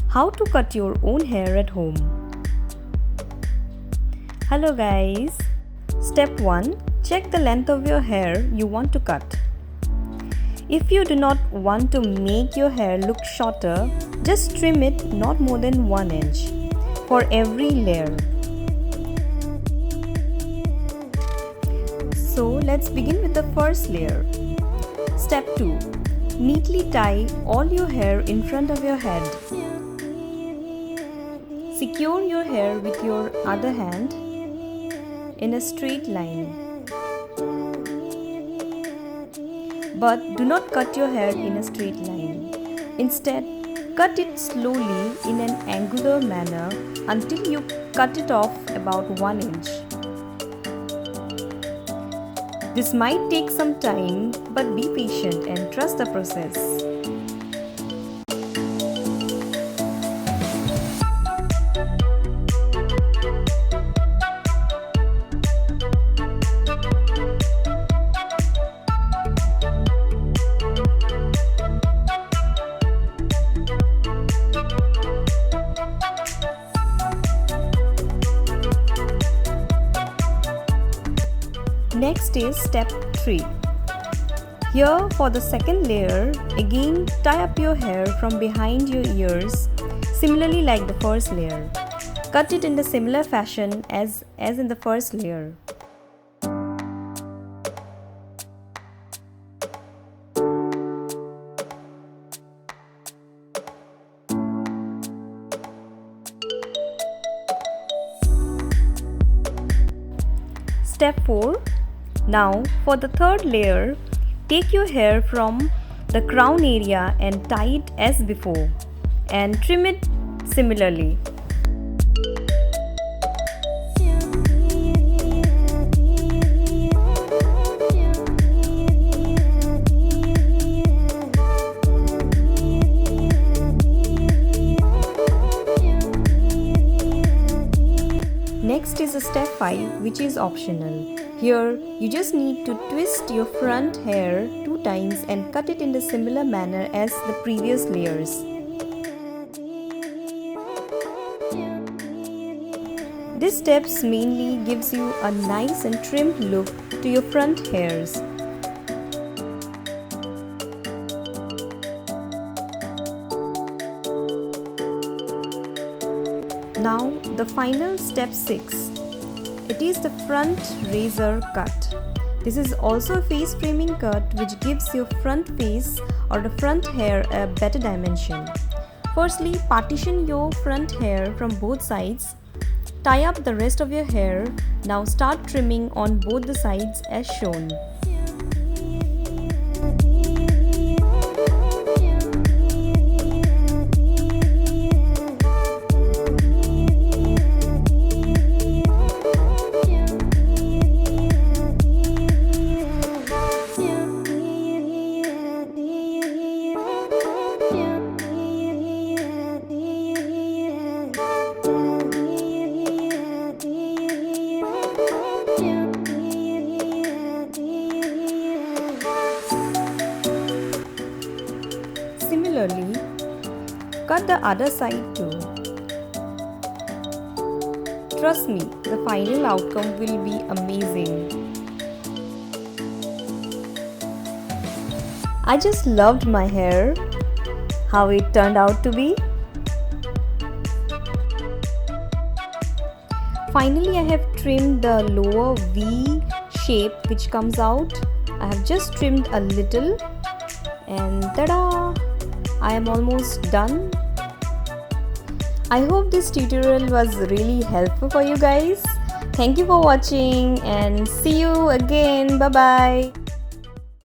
How to cut your own hair at home. Hello guys. Step 1. Check the length of your hair you want to cut. If you do not want to make your hair look shorter, just trim it not more than 1 inch for every layer. So let's begin with the first layer. Step 2. Neatly tie all your hair in front of your head. Secure your hair with your other hand in a straight line. But do not cut your hair in a straight line. Instead, cut it slowly in an angular manner until you cut it off about 1 inch. This might take some time, but be patient and trust the process. Next is step 3. Here for the second layer, again tie up your hair from behind your ears, similarly like the first layer. Cut it in the similar fashion as in the first layer. Step 4. Now for the third layer, take your hair from the crown area and tie it as before and trim it similarly. Next is step 5, which is optional. Here, you just need to twist your front hair 2 times and cut it in the similar manner as the previous layers. This step mainly gives you a nice and trimmed look to your front hairs. Now, the final step 6. It is the front razor cut. This is also a face framing cut which gives your front face or the front hair a better dimension. Firstly, partition your front hair from both sides. Tie up the rest of your hair. Now start trimming on both the sides as shown. Similarly, cut the other side too. Trust me, the final outcome will be amazing. I just loved my hair, how it turned out to be. Finally, I have trimmed the lower V shape which comes out. I have just trimmed a little and tada! I am almost done. I hope this tutorial was really helpful for you guys. Thank you for watching and see you again. Bye bye.